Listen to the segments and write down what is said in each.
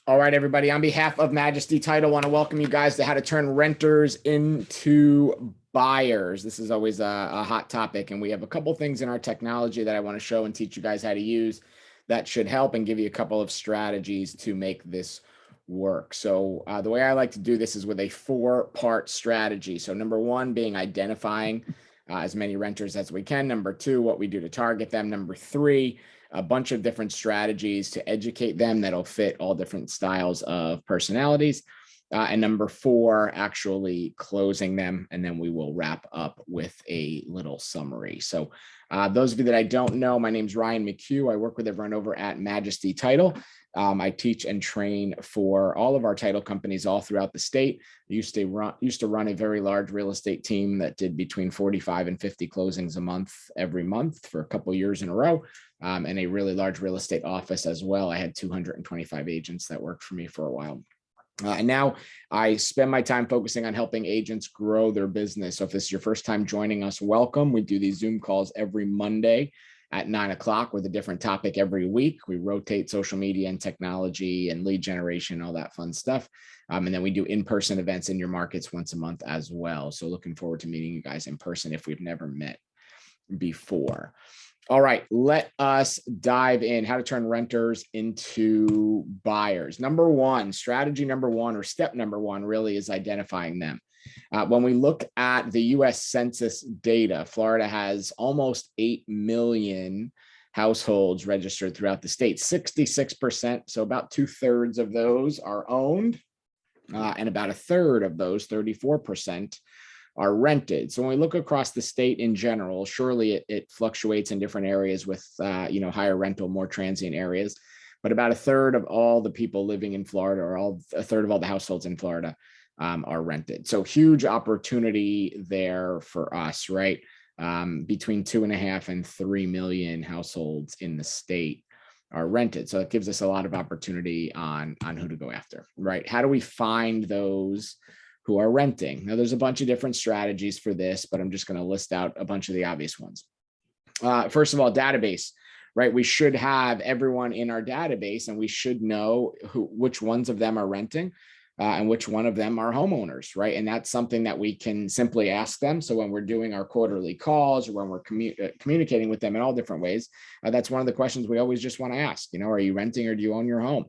All right, everybody. On behalf of Majesty Title, I want to welcome you guys to how to turn renters into buyers. This is always a hot topic, and we have a couple things in our technology that I want to show and teach you guys how to use that should help and give you a couple of strategies to make this work. So the way I like to do this is with a four-part strategy. So number one being identifying as many renters as we can. Number two, what we do to target them. Number three, a bunch of different strategies to educate them that'll fit all different styles of personalities. And number four, actually closing them. And then we will wrap up with a little summary. So those of you that I don't know, my name is Ryan McHugh. I work with everyone over at Majesty Title. I teach and train for all of our title companies all throughout the state. I used to run a very large real estate team that did between 45 and 50 closings a month, every month for a couple of years in a row, and a really large real estate office as well. I had 225 agents that worked for me for a while. And now I spend my time focusing on helping agents grow their business. So if this is your first time joining us, welcome. We do these Zoom calls every Monday at 9 o'clock with a different topic every week. We rotate social media and technology and lead generation, all that fun stuff. And then we do in-person events in your markets once a month as well. So looking forward to meeting you guys in person if we've never met before. All right, let us dive in. How to turn renters into buyers. Number one, strategy number one, or step number one really is identifying them. When we look at the US Census data, Florida has almost 8 million households registered throughout the state, 66%. So about 2/3 of those are owned, and about 1/3 of those, 34%, are rented. So when we look across the state in general, surely it fluctuates in different areas with higher rental, more transient areas, but about 1/3 of all the people living in Florida, or a third of all the households in Florida, are rented. So huge opportunity there for us, right? Between 2.5 and 3 million households in the state are rented. So it gives us a lot of opportunity on who to go after, right? How do we find those who are renting? Now, there's a bunch of different strategies for this, but I'm just going to list out a bunch of the obvious ones. First of all, database, right? We should have everyone in our database, and we should know which ones of them are renting and which one of them are homeowners, right? And that's something that we can simply ask them. So when we're doing our quarterly calls, or when we're communicating with them in all different ways, that's one of the questions we always just want to ask. Are you renting or do you own your home?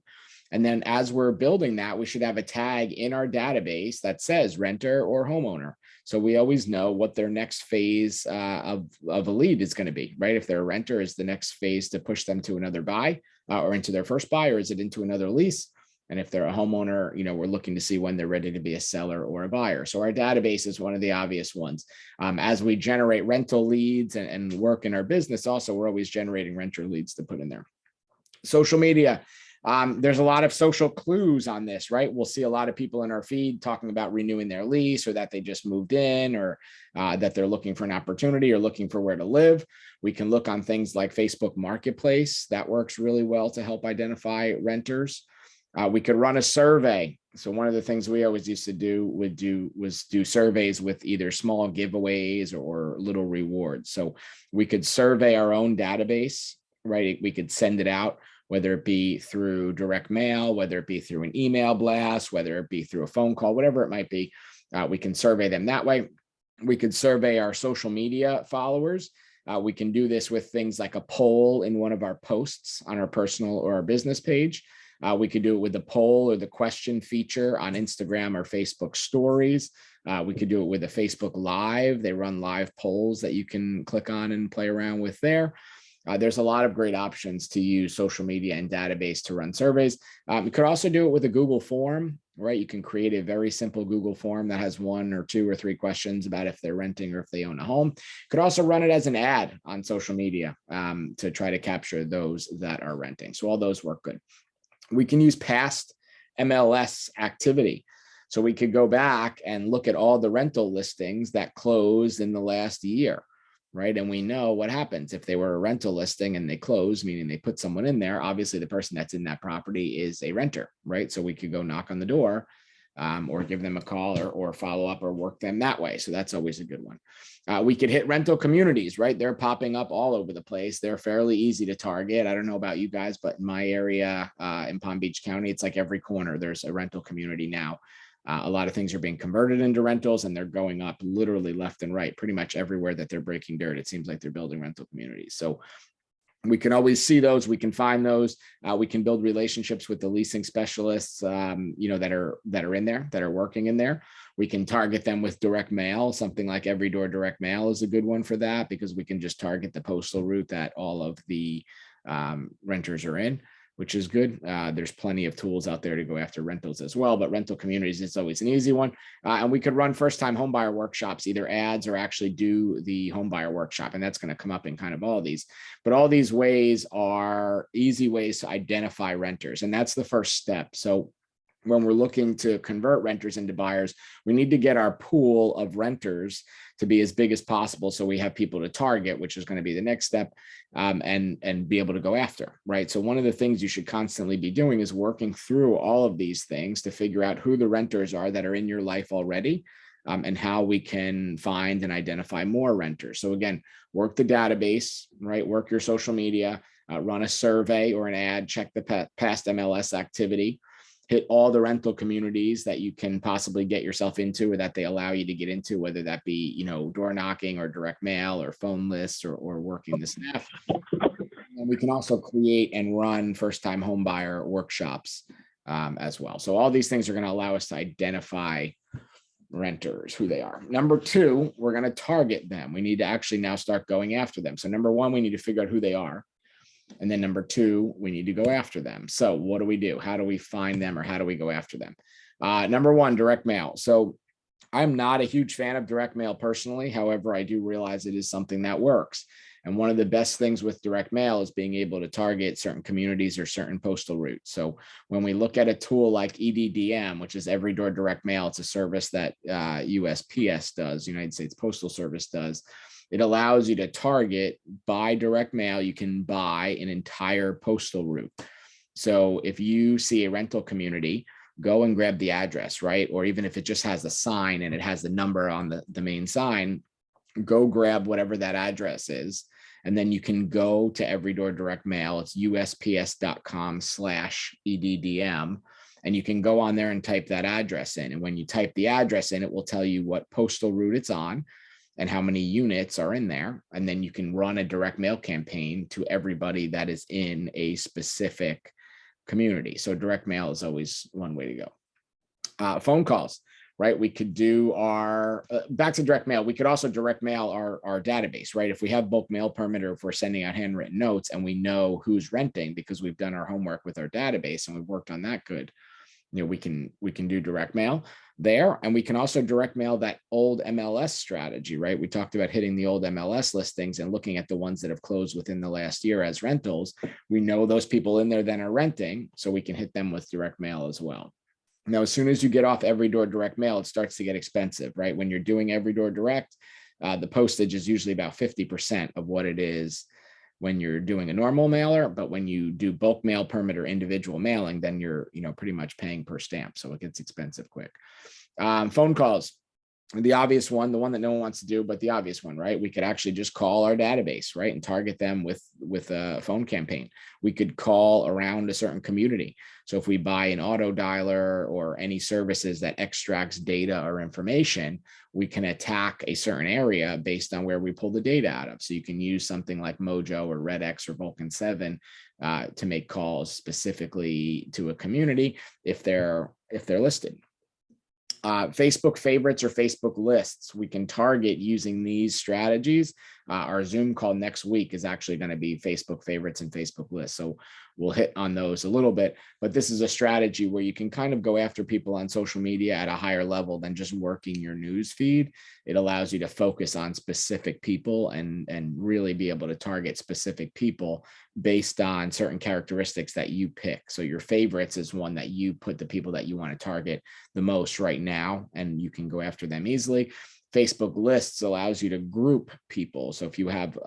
And then as we're building that, we should have a tag in our database that says renter or homeowner. So we always know what their next phase of a lead is going to be, right? If they're a renter, is the next phase to push them to another buy or into their first buy, or is it into another lease? And if they're a homeowner, we're looking to see when they're ready to be a seller or a buyer. So our database is one of the obvious ones. As we generate rental leads and work in our business, also, we're always generating renter leads to put in there. Social media. There's a lot of social clues on this, right? We'll see a lot of people in our feed talking about renewing their lease, or that they just moved in, or that they're looking for an opportunity or looking for where to live. We can look on things like Facebook Marketplace. That works really well to help identify renters. We could run a survey. So one of the things we always used to do was do surveys with either small giveaways or little rewards. So we could survey our own database, right? We could send it out, whether it be through direct mail, whether it be through an email blast, whether it be through a phone call, whatever it might be. We can survey them that way. We could survey our social media followers. We can do this with things like a poll in one of our posts on our personal or our business page. We could do it with the poll or the question feature on Instagram or Facebook stories. We could do it with a Facebook Live. They run live polls that you can click on and play around with there. There's a lot of great options to use social media and database to run surveys. You could also do it with a Google form, right? You can create a very simple Google form that has 1 or 2 or 3 questions about if they're renting or if they own a home. You could also run it as an ad on social media to try to capture those that are renting. So all those work good. We can use past MLS activity. So we could go back and look at all the rental listings that closed in the last year, right? And we know what happens if they were a rental listing and they close, meaning they put someone in there. Obviously, the person that's in that property is a renter, right? So we could go knock on the door or give them a call or follow up or work them that way. So that's always a good one. We could hit rental communities, right? They're popping up all over the place. They're fairly easy to target. I don't know about you guys, but in my area in Palm Beach County, it's like every corner there's a rental community now. A lot of things are being converted into rentals, and they're going up literally left and right. Pretty much everywhere that they're breaking dirt, it seems like they're building rental communities. So we can always see those. We can find those. We can build relationships with the leasing specialists, that are in there, that are working in there. We can target them with direct mail. Something like Every Door Direct Mail is a good one for that, because we can just target the postal route that all of the renters are in, which is good. There's plenty of tools out there to go after rentals as well, but rental communities is always an easy one. And we could run first-time homebuyer workshops, either ads or actually do the homebuyer workshop. And that's going to come up in kind of all these. But all these ways are easy ways to identify renters. And that's the first step. So when we're looking to convert renters into buyers, we need to get our pool of renters to be as big as possible, so we have people to target, which is going to be the next step, and be able to go after, right? So one of the things you should constantly be doing is working through all of these things to figure out who the renters are that are in your life already, and how we can find and identify more renters. So again, work the database, right? Work your social media, run a survey or an ad, check the past MLS activity, hit all the rental communities that you can possibly get yourself into or that they allow you to get into, whether that be, door knocking or direct mail or phone lists or working the staff. And we can also create and run first-time home buyer workshops as well. So all these things are going to allow us to identify renters, who they are. Number two, we're going to target them. We need to actually now start going after them. So number one, we need to figure out who they are. And then number two, we need to go after them. So what do we do? How do we find them, or how do we go after them? Number one, direct mail. So I'm not a huge fan of direct mail personally. However, I do realize it is something that works. And one of the best things with direct mail is being able to target certain communities or certain postal routes. So when we look at a tool like EDDM, which is Every Door Direct Mail, it's a service that USPS does, United States Postal Service does. It allows you to target by direct mail. You can buy an entire postal route. So if you see a rental community, go and grab the address, right? Or even if it just has a sign and it has the number on the main sign, go grab whatever that address is. And then you can go to Every Door Direct Mail. It's usps.com/EDDM. And you can go on there and type that address in. And when you type the address in, it will tell you what postal route it's on and how many units are in there. And then you can run a direct mail campaign to everybody that is in a specific community. So direct mail is always one way to go. Phone calls, right? We could do our, back to direct mail. We could also direct mail our database, right? If we have bulk mail permit, or if we're sending out handwritten notes and we know who's renting because we've done our homework with our database and we've worked on that good, we can do direct mail there. And we can also direct mail that old MLS strategy, right? We talked about hitting the old MLS listings and looking at the ones that have closed within the last year as rentals. We know those people in there then are renting, so we can hit them with direct mail as well. Now, as soon as you get off Every Door Direct Mail, it starts to get expensive, right? When you're doing Every Door Direct, the postage is usually about 50% of what it is when you're doing a normal mailer. But when you do bulk mail permit or individual mailing, then you're pretty much paying per stamp, so it gets expensive quick. Phone calls, the obvious one, the one that no one wants to do, but the obvious one, right? We could actually just call our database, right, and target them with a phone campaign. We could call around a certain community. So if we buy an auto dialer or any services that extracts data or information, we can attack a certain area based on where we pull the data out of. So you can use something like Mojo or RedX or Vulcan 7 to make calls specifically to a community if they're listed. Facebook favorites or Facebook lists, we can target using these strategies. Our Zoom call next week is actually going to be Facebook favorites and Facebook lists. So we'll hit on those a little bit, but this is a strategy where you can kind of go after people on social media at a higher level than just working your news feed. It allows you to focus on specific people and really be able to target specific people based on certain characteristics that you pick. So your favorites is one that you put the people that you want to target the most right now, and you can go after them easily. Facebook lists allows you to group people. So if you have,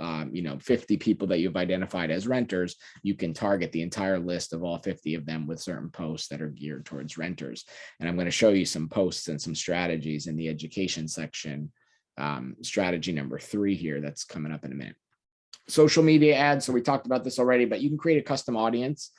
50 people that you've identified as renters, you can target the entire list of all 50 of them with certain posts that are geared towards renters. And I'm going to show you some posts and some strategies in the education section. Strategy number 3 here that's coming up in a minute. Social media ads. So we talked about this already, but you can create a custom audience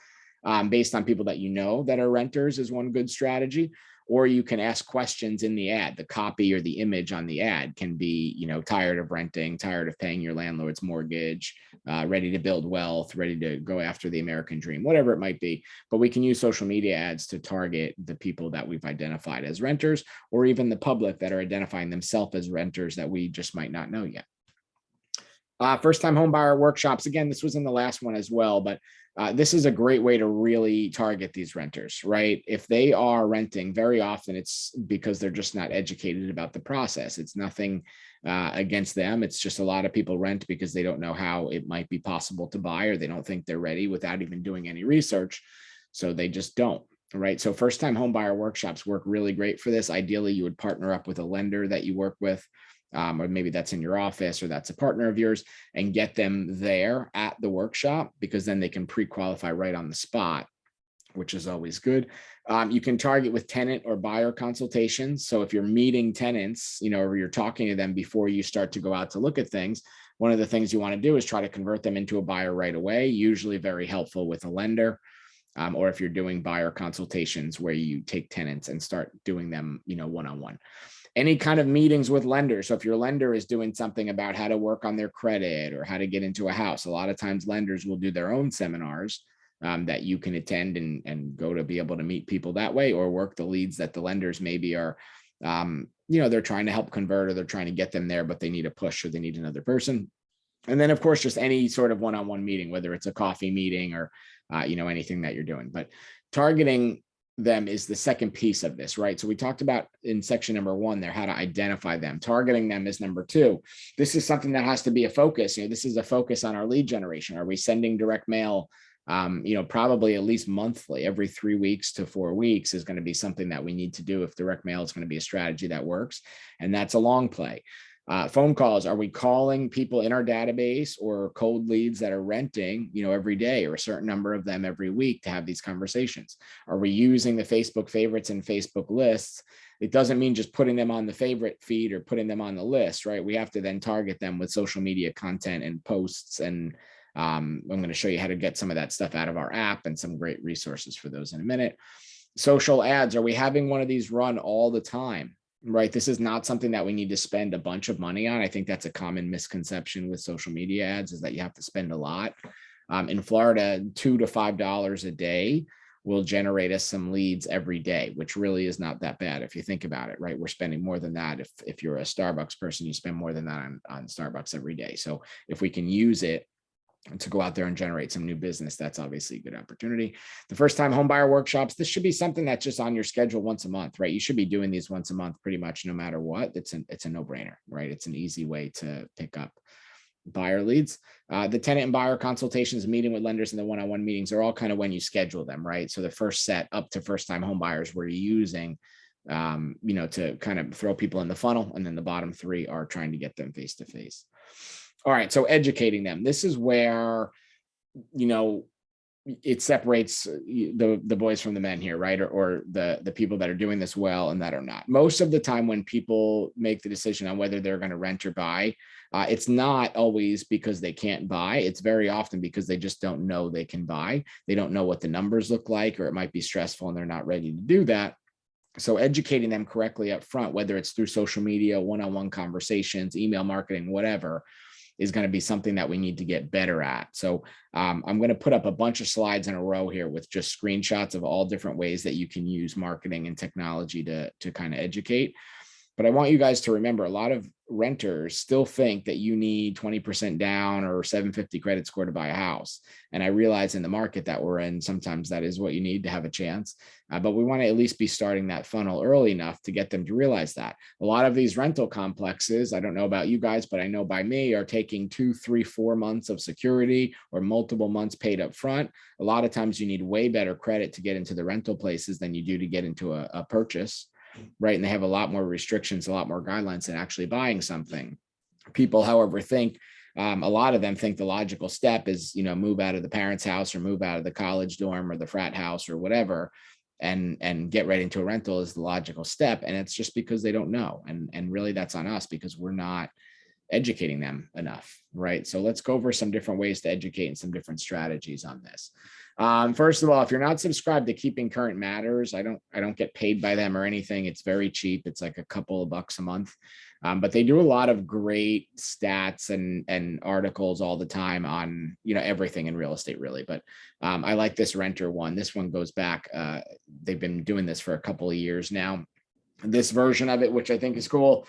based on people that you know that are renters is one good strategy. Or you can ask questions in the ad. The copy or the image on the ad can be, tired of renting, tired of paying your landlord's mortgage, ready to build wealth, ready to go after the American dream, whatever it might be. But we can use social media ads to target the people that we've identified as renters, or even the public that are identifying themselves as renters that we just might not know yet. First-time home buyer workshops. Again, this was in the last one as well, but this is a great way to really target these renters, right? If they are renting, very often it's because they're just not educated about the process. It's nothing against them. It's just a lot of people rent because they don't know how it might be possible to buy, or they don't think they're ready without even doing any research. So they just don't. Right. So first-time home buyer workshops work really great for this. Ideally, you would partner up with a lender that you work with. Or maybe that's in your office, or that's a partner of yours, and get them there at the workshop, because then they can pre-qualify right on the spot, which is always good. You can target with tenant or buyer consultations. So if you're meeting tenants, or you're talking to them before you start to go out to look at things, one of the things you want to do is try to convert them into a buyer right away, usually very helpful with a lender. Or if you're doing buyer consultations where you take tenants and start doing them, one-on-one. Any kind of meetings with lenders. So if your lender is doing something about how to work on their credit or how to get into a house, a lot of times lenders will do their own seminars that you can attend and go to be able to meet people that way, or work the leads that the lenders maybe are, they're trying to help convert, or they're trying to get them there, but they need a push, or they need another person. And then, of course, just any sort of one-on-one meeting, whether it's a coffee meeting or, anything that you're doing. But targeting them is the second piece of this, right? So we talked about in section number 1 there, how to identify them. Targeting them is number 2. This is something that has to be a focus. This is a focus on our lead generation. Are we sending direct mail? Probably at least monthly, every 3 weeks to 4 weeks is going to be something that we need to do if direct mail is going to be a strategy that works. And that's a long play. Phone calls. Are we calling people in our database or cold leads that are renting, every day, or a certain number of them every week to have these conversations? Are we using the Facebook favorites and Facebook lists? It doesn't mean just putting them on the favorite feed or putting them on the list, right? We have to then target them with social media content and posts. And I'm going to show you how to get some of that stuff out of our app, and some great resources for those in a minute. Social ads. Are we having one of these run all the time? Right. This is not something that we need to spend a bunch of money on. I think that's a common misconception with social media ads, is that you have to spend a lot. In Florida, $2 to $5 a day will generate us some leads every day, which really is not that bad if you think about it, right? We're spending more than that. If you're a Starbucks person, you spend more than that on Starbucks every day. So if we can use it to go out there and generate some new business, that's obviously a good opportunity. The first-time homebuyer workshops, this should be something that's just on your schedule once a month, right? You should be doing these once a month pretty much no matter what. It's a no-brainer, right? It's an easy way to pick up buyer leads. The tenant and buyer consultations, meeting with lenders, and the one-on-one meetings are all kind of when you schedule them, right? So the first set up to first-time homebuyers we're using, to kind of throw people in the funnel, and then the bottom 3 are trying to get them face-to-face. All right, so educating them. This is where, it separates the boys from the men here, right? Or the people that are doing this well and that are not. Most of the time when people make the decision on whether they're going to rent or buy, it's not always because they can't buy. It's very often because they just don't know they can buy. They don't know what the numbers look like, or it might be stressful and they're not ready to do that. So educating them correctly up front, whether it's through social media, one-on-one conversations, email marketing, whatever, is going to be something that we need to get better at. So I'm going to put up a bunch of slides in a row here with just screenshots of all different ways that you can use marketing and technology to kind of educate. But I want you guys to remember, a lot of renters still think that you need 20% down or 750 credit score to buy a house. And I realize in the market that we're in, sometimes that is what you need to have a chance. But we want to at least be starting that funnel early enough to get them to realize that. A lot of these rental complexes, I don't know about you guys, but I know by me, are taking 2, 3, 4 months of security or multiple months paid up front. A lot of times you need way better credit to get into the rental places than you do to get into a purchase. right? And they have a lot more restrictions, a lot more guidelines than actually buying something. People, however, think a lot of them think the logical step is, move out of the parents' house or move out of the college dorm or the frat house or whatever, and get right into a rental is the logical step. And it's just because they don't know. And really that's on us because we're not educating them enough, right? So let's go over some different ways to educate and some different strategies on this. First of all, if you're not subscribed to Keeping Current Matters, I don't get paid by them or anything. It's very cheap. It's like a couple of bucks a month. But they do a lot of great stats and articles all the time on, everything in real estate, really. But I like this renter one. This one goes back. They've been doing this for a couple of years now. This version of it, which I think is cool,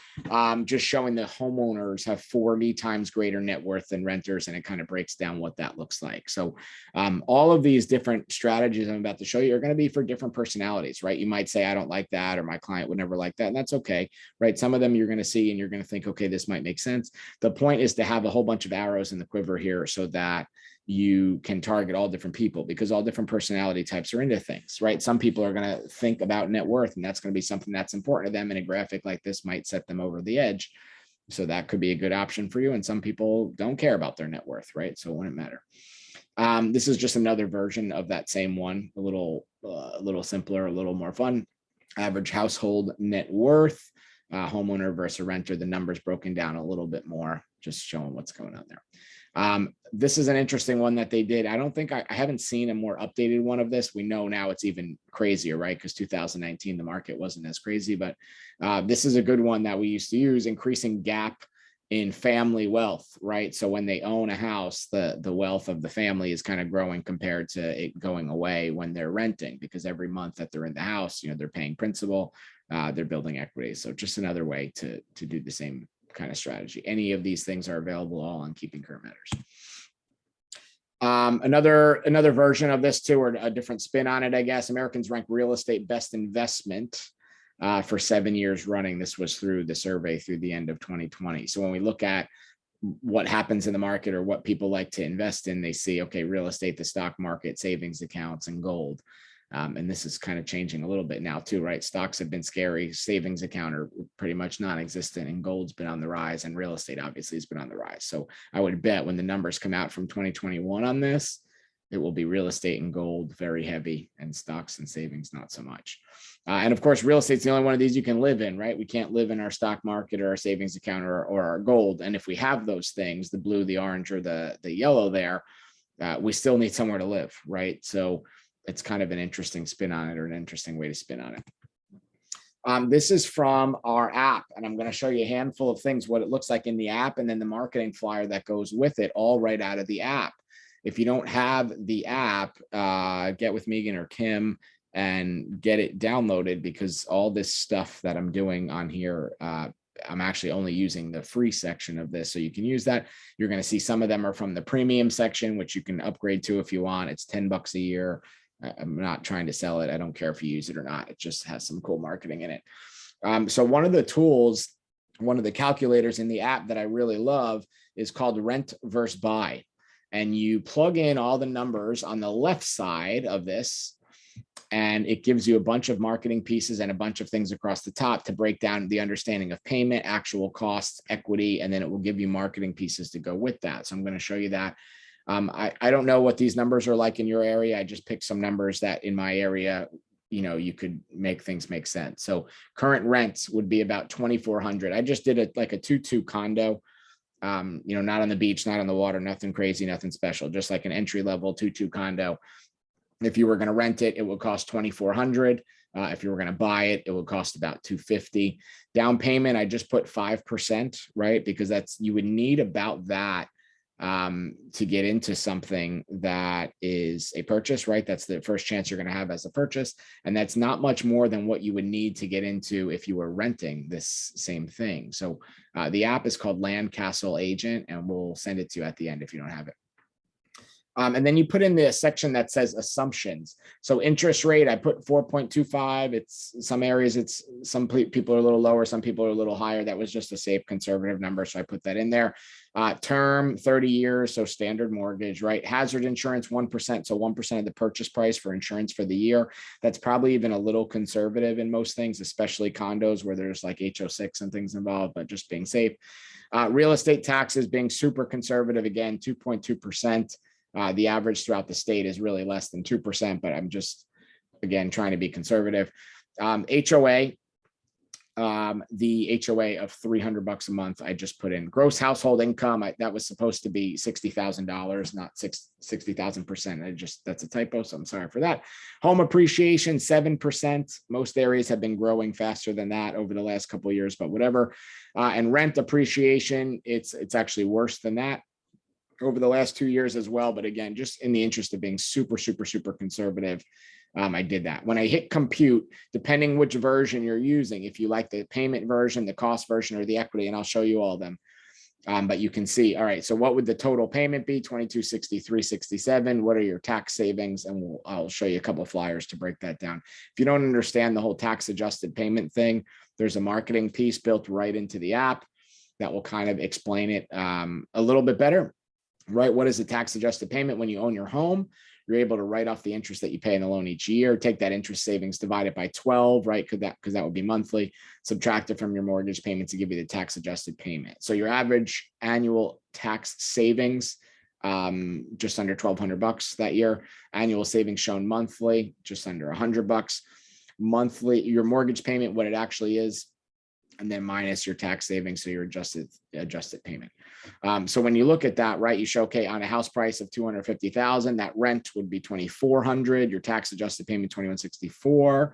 just showing the homeowners have 40 times greater net worth than renters, and it kind of breaks down what that looks like. So all of these different strategies I'm about to show you are going to be for different personalities, right? You might say, I don't like that, or my client would never like that, and that's okay, right? Some of them you're going to see and you're going to think, okay, this might make sense. The point is to have a whole bunch of arrows in the quiver here so that you can target all different people, because all different personality types are into things, right? Some people are going to think about net worth, and that's going to be something that's important to them, and a graphic like this might set them over the edge. So that could be a good option for you. And some people don't care about their net worth, right? So it wouldn't matter. This is just another version of that same one, a little simpler, a little more fun. Average household net worth, homeowner versus renter. The numbers broken down a little bit more, just showing what's going on there. This is an interesting one that they did. I don't think I haven't seen a more updated one of this. We know now it's even crazier, right? Because 2019, the market wasn't as crazy, but this is a good one that we used to use, increasing gap in family wealth, right? So when they own a house, the wealth of the family is kind of growing compared to it going away when they're renting, because every month that they're in the house, they're paying principal, they're building equity. So just another way to do the same kind of strategy. Any of these things are available all on Keeping Current Matters. Another version of this too, or a different spin on it, I guess. Americans rank real estate best investment for 7 years running. This was through the survey through the end of 2020. So when we look at what happens in the market or what people like to invest in, they see, okay, real estate, the stock market, savings accounts, and gold. And this is kind of changing a little bit now too, right? Stocks have been scary. Savings account are pretty much non-existent, and gold's been on the rise, and real estate obviously has been on the rise. So I would bet when the numbers come out from 2021 on this, it will be real estate and gold very heavy, and stocks and savings not so much. And of course, real estate's the only one of these you can live in, right? We can't live in our stock market or our savings account or our gold. And if we have those things, the blue, the orange, or the yellow there, we still need somewhere to live, right? So it's kind of an interesting spin on it, or an interesting way to spin on it. This is from our app, and I'm going to show you a handful of things, what it looks like in the app, and then the marketing flyer that goes with it, all right out of the app. If you don't have the app, get with Megan or Kim and get it downloaded, because all this stuff that I'm doing on here, I'm actually only using the free section of this, so you can use that. You're going to see some of them are from the premium section, which you can upgrade to if you want. It's $10 a year. I'm not trying to sell it. I don't care if you use it or not. It just has some cool marketing in it. So one of the tools, one of the calculators in the app that I really love is called Rent versus Buy. And you plug in all the numbers on the left side of this, and it gives you a bunch of marketing pieces and a bunch of things across the top to break down the understanding of payment, actual costs, equity, and then it will give you marketing pieces to go with that. So I'm going to show you that. I don't know what these numbers are like in your area. I just picked some numbers that in my area, you could make things make sense. So current rents would be about $2,400. I just did like a 2-2 condo, not on the beach, not on the water, nothing crazy, nothing special, just like an entry level 2-2 condo. If you were going to rent it, it would cost $2,400. If you were going to buy it, it would cost about $250. Down payment, I just put 5%, right? Because you would need about that to get into something that is a purchase, right? That's the first chance you're going to have as a purchase. And that's not much more than what you would need to get into if you were renting this same thing. So the app is called Land Castle Agent, and we'll send it to you at the end if you don't have it. And then you put in the section that says assumptions. So interest rate, I put 4.25. It's some areas, some people are a little lower, some people are a little higher. That was just a safe conservative number. So I put that in there. Term 30 years. So standard mortgage, right? Hazard insurance, 1%. So 1% of the purchase price for insurance for the year. That's probably even a little conservative in most things, especially condos where there's like HO6 and things involved, but just being safe. Real estate taxes being super conservative, again, 2.2%. The average throughout the state is really less than 2%, but I'm just, again, trying to be conservative. HOA, the HOA of $300 a month, I just put in. Gross household income, that was supposed to be $60,000, not 60,000%. That's a typo, so I'm sorry for that. Home appreciation, 7%. Most areas have been growing faster than that over the last couple of years, but whatever. And rent appreciation, it's actually worse than that over the last 2 years as well. But again, just in the interest of being super, super, super conservative, I did that. When I hit compute, depending which version you're using, if you like the payment version, the cost version, or the equity, and I'll show you all of them. But you can see, all right, so what would the total payment be? $2263.67. What are your tax savings? And I'll show you a couple of flyers to break that down. If you don't understand the whole tax adjusted payment thing, there's a marketing piece built right into the app that will kind of explain it a little bit better. Right? What is the tax adjusted payment? When you own your home, you're able to write off the interest that you pay in the loan each year, take that interest savings, divide it by 12, right? Because that would be monthly, subtract it from your mortgage payment to give you the tax adjusted payment. So your average annual tax savings, just under $1,200 that year. Annual savings shown monthly, just under $100 monthly. Your mortgage payment, what it actually is, and then minus your tax savings, so your adjusted payment. So when you look at that, right, you show, okay, on a house price of $250,000, that rent would be $2,400, your tax adjusted payment $2,164.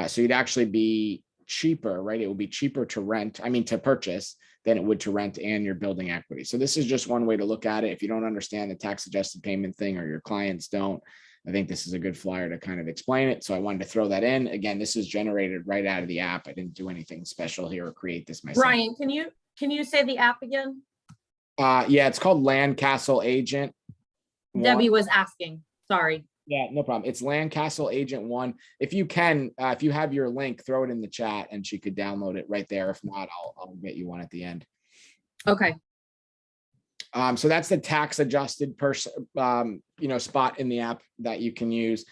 So you'd actually be cheaper, right? It would be cheaper to purchase than it would to rent, and your building equity. So this is just one way to look at it. If you don't understand the tax adjusted payment thing, or your clients don't, I think this is a good flyer to kind of explain it. So I wanted to throw that in. Again, this is generated right out of the app. I didn't do anything special here or create this myself. Brian, can you say the app again? Yeah, it's called Land Castle Agent 1. Debbie was asking. Sorry. Yeah, no problem. It's Land Castle Agent 1. If you can, if you have your link, throw it in the chat and she could download it right there. If not, I'll get you one at the end. Okay. So that's the tax adjusted spot in the app that you can use.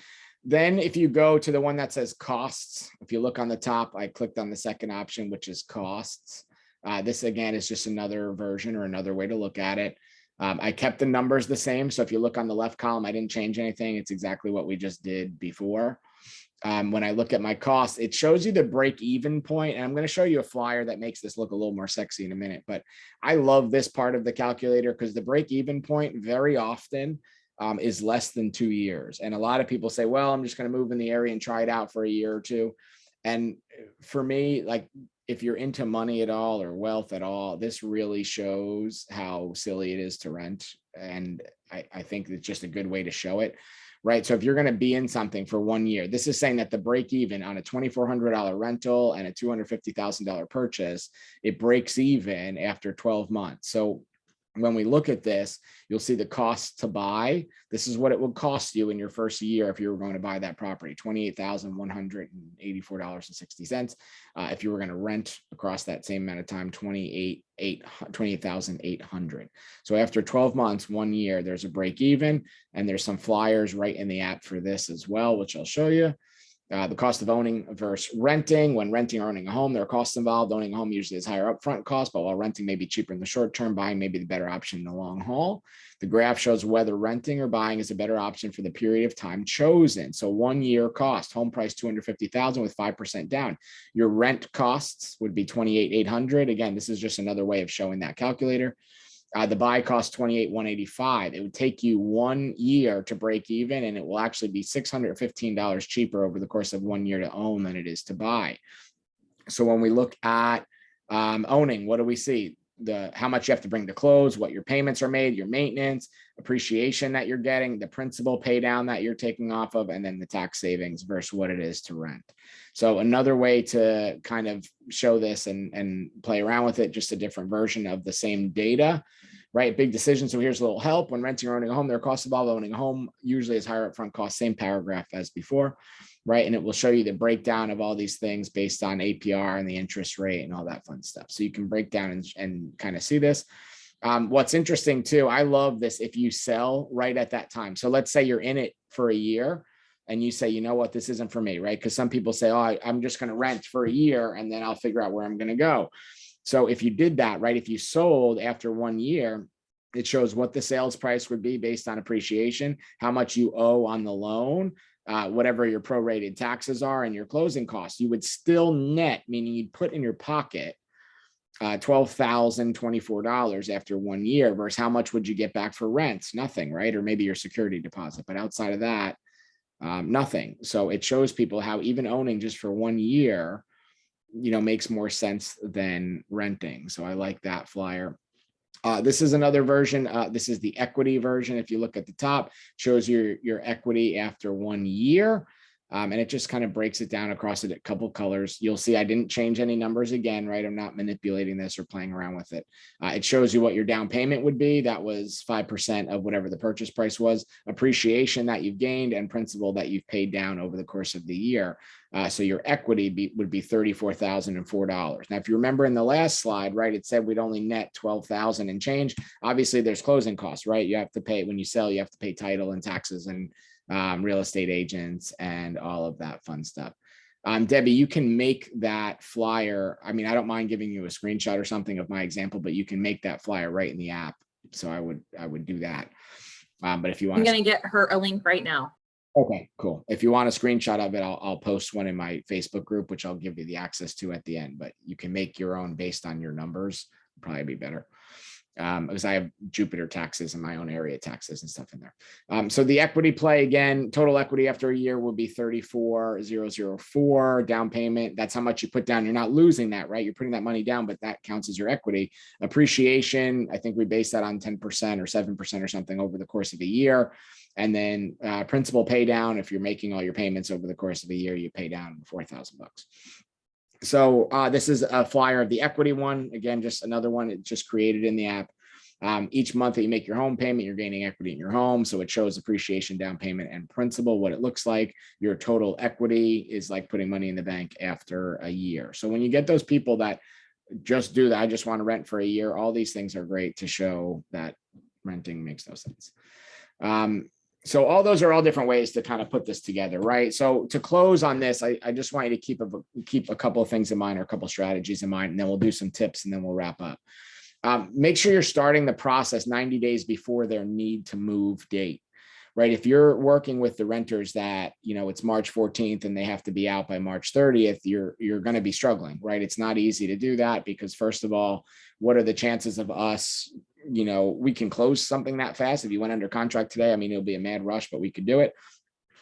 Then if you go to the one that says costs, if you look on the top, I clicked on the second option, which is costs. This again is just another version or another way to look at it. I kept the numbers the same. So if you look on the left column, I didn't change anything. It's exactly what we just did before. When I look at my costs, it shows you the break even point. And I'm going to show you a flyer that makes this look a little more sexy in a minute. But I love this part of the calculator because the break even point very often is less than 2 years. And a lot of people say, well, I'm just going to move in the area and try it out for a year or two. And for me, like, if you're into money at all or wealth at all, this really shows how silly it is to rent. And I think it's just a good way to show it. Right. So if you're going to be in something for 1 year, this is saying that the break even on a $2,400 rental and a $250,000 purchase, it breaks even after 12 months. So when we look at this, you'll see the cost to buy. This is what it would cost you in your first year if you were going to buy that property, $28,184.60. If you were going to rent across that same amount of time, $28,800. So after 12 months, 1 year, there's a break even, and there's some flyers right in the app for this as well, which I'll show you. The cost of owning versus renting. When renting or owning a home, there are costs involved. Owning a home usually is higher upfront cost, but while renting may be cheaper in the short term, buying may be the better option in the long haul. The graph shows whether renting or buying is a better option for the period of time chosen. So 1 year cost, home price $250,000 with 5% down. Your rent costs would be $28,800. Again, this is just another way of showing that calculator. The buy cost $28,185. It would take you 1 year to break even, and it will actually be $615 cheaper over the course of 1 year to own than it is to buy. So when we look at owning, what do we see? How much you have to bring to close, what your payments are made, your maintenance, appreciation that you're getting, the principal pay down that you're taking off of, and then the tax savings versus what it is to rent. So another way to kind of show this and play around with it, just a different version of the same data, right? Big decision. So here's a little help. When renting or owning a home, their cost involved owning a home usually is higher upfront cost, same paragraph as before, right? And it will show you the breakdown of all these things based on APR and the interest rate and all that fun stuff. So you can break down and kind of see this. What's interesting too, I love this if you sell right at that time. So let's say you're in it for a year and you say, you know what, this isn't for me, right? Because some people say, oh, I'm just going to rent for a year and then I'll figure out where I'm going to go. So if you did that, right, if you sold after 1 year, it shows what the sales price would be based on appreciation, how much you owe on the loan, whatever your prorated taxes are and your closing costs. You would still net, meaning you'd put in your pocket $12,024 after 1 year versus how much would you get back for rents? Nothing, right? Or maybe your security deposit. But outside of that, nothing. So it shows people how even owning just for 1 year, makes more sense than renting. So I like that flyer. This is another version. This is the equity version. If you look at the top, shows your equity after 1 year. And it just kind of breaks it down across a couple colors. You'll see I didn't change any numbers again, right? I'm not manipulating this or playing around with it. It shows you what your down payment would be. That was 5% of whatever the purchase price was, appreciation that you've gained, and principal that you've paid down over the course of the year. So your equity would be $34,004. Now, if you remember in the last slide, right, it said we'd only net 12,000 and change. Obviously, there's closing costs, right? You have to pay when you sell, you have to pay title and taxes and real estate agents and all of that fun stuff. Debbie, you can make that flyer. I mean, I don't mind giving you a screenshot or something of my example, but you can make that flyer right in the app. So I would do that. But if you want, I'm going to get her a link right now. Okay, cool. If you want a screenshot of it, I'll post one in my Facebook group, which I'll give you the access to at the end, but you can make your own based on your numbers. Probably be better. Because I have Jupiter taxes and my own area taxes and stuff in there. So the equity play, again, total equity after a year will be 34,004 down payment. That's how much you put down. You're not losing that, right? You're putting that money down, but that counts as your equity. Appreciation, I think we base that on 10% or 7% or something over the course of a year. And then principal pay down, if you're making all your payments over the course of a year, you pay down $4,000. So this is a flyer of the equity one. Again, just another one. It's just created in the app. Each month that you make your home payment, you're gaining equity in your home. So it shows appreciation, down payment, and principal, what it looks like. Your total equity is like putting money in the bank after a year. So when you get those people that just do that, I just want to rent for a year, all these things are great to show that renting makes no sense. So all those are all different ways to kind of put this together, right? So to close on this, I just want you to keep a couple of things in mind or a couple of strategies in mind, and then we'll do some tips and then we'll wrap up. Make sure you're starting the process 90 days before their need to move date, right? If you're working with the renters that, it's March 14th and they have to be out by March 30th, you're going to be struggling, right? It's not easy to do that because first of all, what are the chances of us, we can close something that fast. If you went under contract today, I mean, it'll be a mad rush, but we could do it.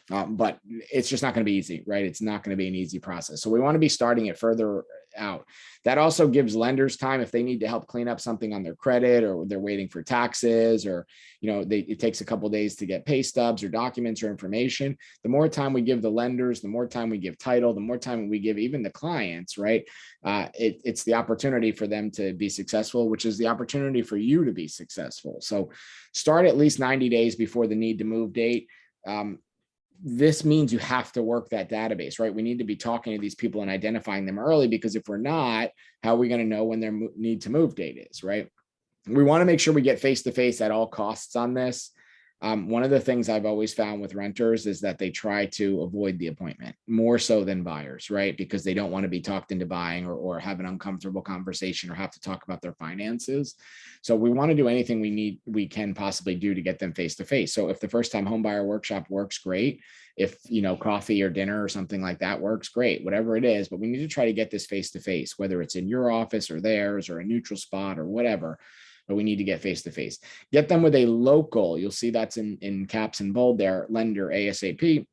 But it's just not going to be easy, right? It's not going to be an easy process. So we want to be starting it further out. That also gives lenders time if they need to help clean up something on their credit or they're waiting for taxes or, it takes a couple of days to get pay stubs or documents or information. The more time we give the lenders, the more time we give title, the more time we give even the clients, right? It's the opportunity for them to be successful, which is the opportunity for you to be successful. So start at least 90 days before the need to move date. This means you have to work that database, right? We need to be talking to these people and identifying them early, because if we're not, how are we going to know when their need to move date is, right? We want to make sure we get face-to-face at all costs on this. One of the things I've always found with renters is that they try to avoid the appointment more so than buyers, right? Because they don't want to be talked into buying or have an uncomfortable conversation or have to talk about their finances. So we want to do anything we can possibly do to get them face-to-face. So if the first time home buyer workshop works, great. If, coffee or dinner or something like that works, great, whatever it is, but we need to try to get this face-to-face, whether it's in your office or theirs or a neutral spot or whatever. But we need to get face-to-face. Get them with a local, you'll see that's in caps and bold there, lender ASAP.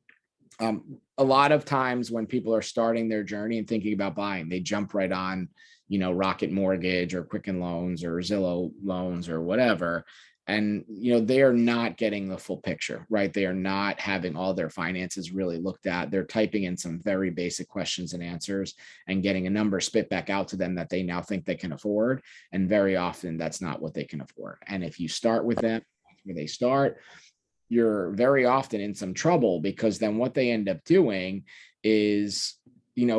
A lot of times when people are starting their journey and thinking about buying, they jump right on, Rocket Mortgage or Quicken Loans or Zillow Loans or whatever. And, they are not getting the full picture, right? They are not having all their finances really looked at. They're typing in some very basic questions and answers and getting a number spit back out to them that they now think they can afford. And very often that's not what they can afford. And if you start with them, where they start, you're very often in some trouble, because then what they end up doing is,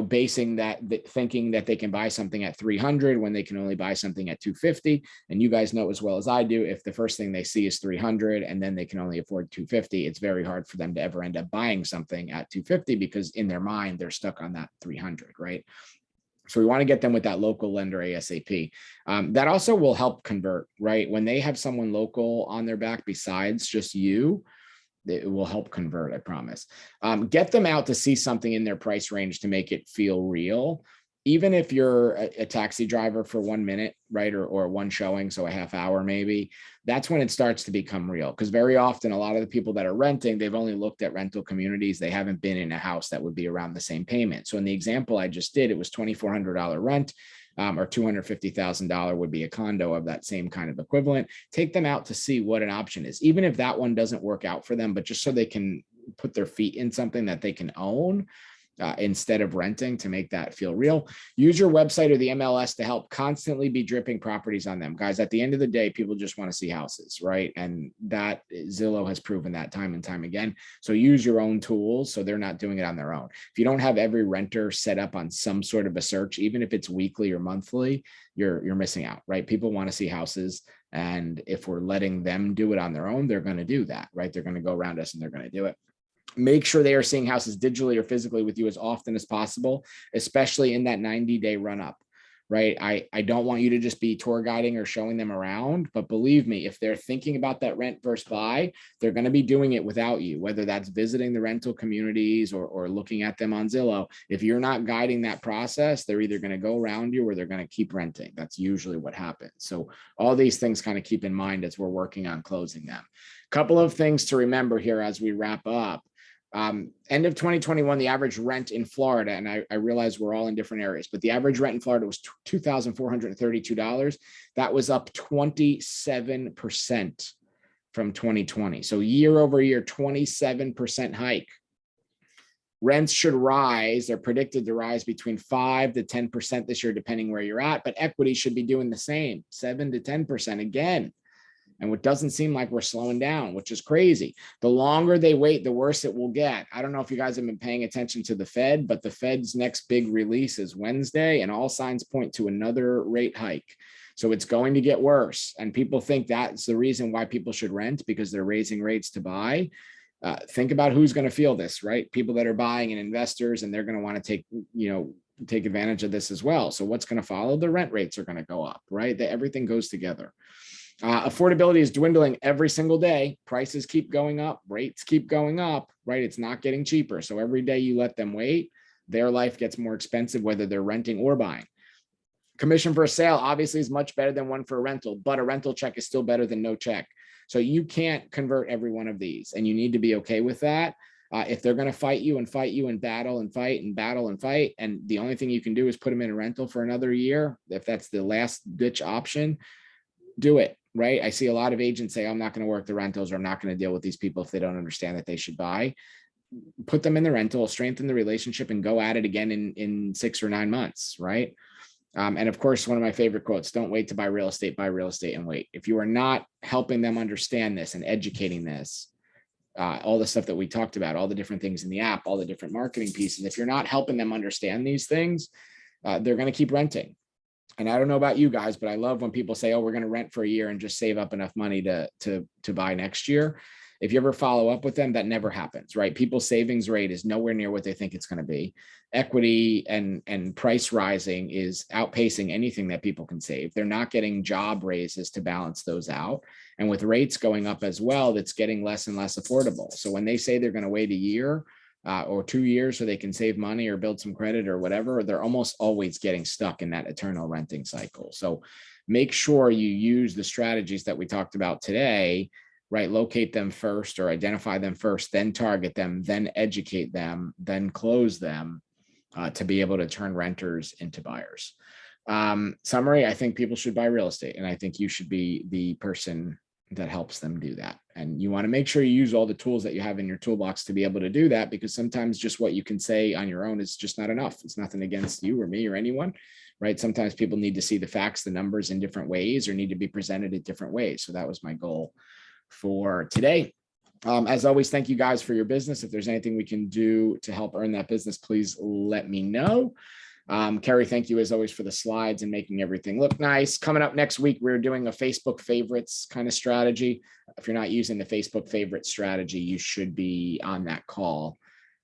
basing that, thinking that they can buy something at 300 when they can only buy something at 250. And you guys know as well as I do, if the first thing they see is 300 and then they can only afford 250, it's very hard for them to ever end up buying something at 250, because in their mind, they're stuck on that 300, right? So we want to get them with that local lender ASAP. That also will help convert, right? When they have someone local on their back besides just you, it will help convert, I promise. Get them out to see something in their price range to make it feel real. Even if you're a taxi driver for 1 minute, right? Or one showing, so a half hour maybe, that's when it starts to become real. Because very often, a lot of the people that are renting, they've only looked at rental communities. They haven't been in a house that would be around the same payment. So in the example I just did, it was $2,400 rent. Or $250,000 would be a condo of that same kind of equivalent. Take them out to see what an option is, even if that one doesn't work out for them, but just so they can put their feet in something that they can own. Instead of renting, to make that feel real. Use your website or the MLS to help constantly be dripping properties on them. Guys, at the end of the day, people just want to see houses, right? And that Zillow has proven that time and time again. So use your own tools so they're not doing it on their own. If you don't have every renter set up on some sort of a search, even if it's weekly or monthly, you're missing out, right? People want to see houses. And if we're letting them do it on their own, they're going to do that, right? They're going to go around us and they're going to do it. Make sure they are seeing houses digitally or physically with you as often as possible, especially in that 90-day run up, right? I don't want you to just be tour guiding or showing them around, but believe me, if they're thinking about that rent versus buy, they're going to be doing it without you, whether that's visiting the rental communities or looking at them on Zillow. If you're not guiding that process, they're either going to go around you or they're going to keep renting. That's usually what happens. So all these things kind of keep in mind as we're working on closing them. Couple of things to remember here as we wrap up. End of 2021, the average rent in Florida, and I realize we're all in different areas, but the average rent in Florida was $2,432. That was up 27% from 2020. So year over year, 27% hike. Rents should rise. They're predicted to rise between 5 to 10% this year, depending where you're at, but equity should be doing the same, 7 to 10% again. And what doesn't seem like we're slowing down, which is crazy. The longer they wait, the worse it will get. I don't know if you guys have been paying attention to the Fed, but the Fed's next big release is Wednesday, and all signs point to another rate hike. So it's going to get worse. And people think that's the reason why people should rent, because they're raising rates to buy. Think about who's going to feel this, right? People that are buying and investors, and they're going to want to take advantage of this as well. So what's going to follow? The rent rates are going to go up, right? Everything goes together. Affordability is dwindling every single day. Prices keep going up, rates keep going up, right? It's not getting cheaper. So every day you let them wait, their life gets more expensive, whether they're renting or buying. Commission for a sale obviously is much better than one for a rental, but a rental check is still better than no check. So you can't convert every one of these, and you need to be okay with that. If they're going to fight you and battle and fight and battle and fight, and the only thing you can do is put them in a rental for another year, if that's the last ditch option, do it, right? I see a lot of agents say, I'm not going to work the rentals, or I'm not going to deal with these people if they don't understand that they should buy. Put them in the rental, strengthen the relationship, and go at it again in 6 or 9 months, right? And of course, one of my favorite quotes, don't wait to buy real estate and wait. If you are not helping them understand this and educating this, all the stuff that we talked about, all the different things in the app, all the different marketing pieces, if you're not helping them understand these things, they're going to keep renting. And I don't know about you guys, but I love when people say, oh, we're going to rent for a year and just save up enough money to buy next year. If you ever follow up with them, that never happens, right? People's savings rate is nowhere near what they think it's going to be. Equity and price rising is outpacing anything that people can save. They're not getting job raises to balance those out. And with rates going up as well, that's getting less and less affordable. So when they say they're going to wait a year or 2 years so they can save money or build some credit or whatever, they're almost always getting stuck in that eternal renting cycle. So make sure you use the strategies that we talked about today, right? Locate them first or identify them first, then target them, then educate them, then close them to be able to turn renters into buyers. Summary, I think people should buy real estate, and I think you should be the person that helps them do that. And you want to make sure you use all the tools that you have in your toolbox to be able to do that, because sometimes just what you can say on your own is just not enough. It's nothing against you or me or anyone, right? Sometimes people need to see the facts, the numbers in different ways, or need to be presented in different ways. So that was my goal for today. As always, thank you guys for your business. If there's anything we can do to help earn that business, please let me know. Kerry, thank you as always for the slides and making everything look nice. Coming up next week, we're doing a Facebook favorites kind of strategy. If you're not using the Facebook favorite strategy, you should be on that call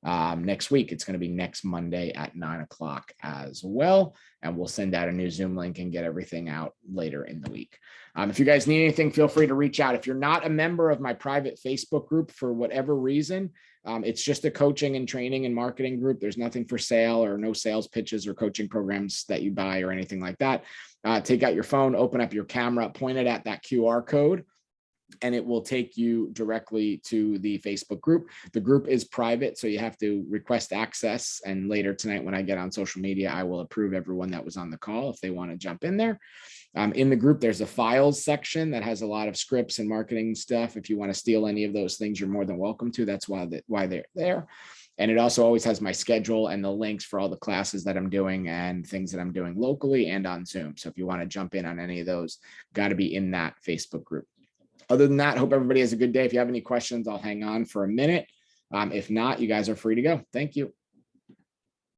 next week. It's going to be next Monday at 9 o'clock as well. And we'll send out a new Zoom link and get everything out later in the week. If you guys need anything, feel free to reach out. If you're not a member of my private Facebook group for whatever reason, it's just a coaching and training and marketing group. There's nothing for sale or no sales pitches or coaching programs that you buy or anything like that. Take out your phone, open up your camera, point it at that QR code, and it will take you directly to the Facebook group. The group is private, so you have to request access. And later tonight, when I get on social media, I will approve everyone that was on the call if they want to jump in there. In the group, there's a files section that has a lot of scripts and marketing stuff. If you want to steal any of those things, you're more than welcome to. That's why they're there. And it also always has my schedule and the links for all the classes that I'm doing and things that I'm doing locally and on Zoom. So if you want to jump in on any of those, got to be in that Facebook group. Other than that, hope everybody has a good day. If you have any questions, I'll hang on for a minute. If not, you guys are free to go. Thank you.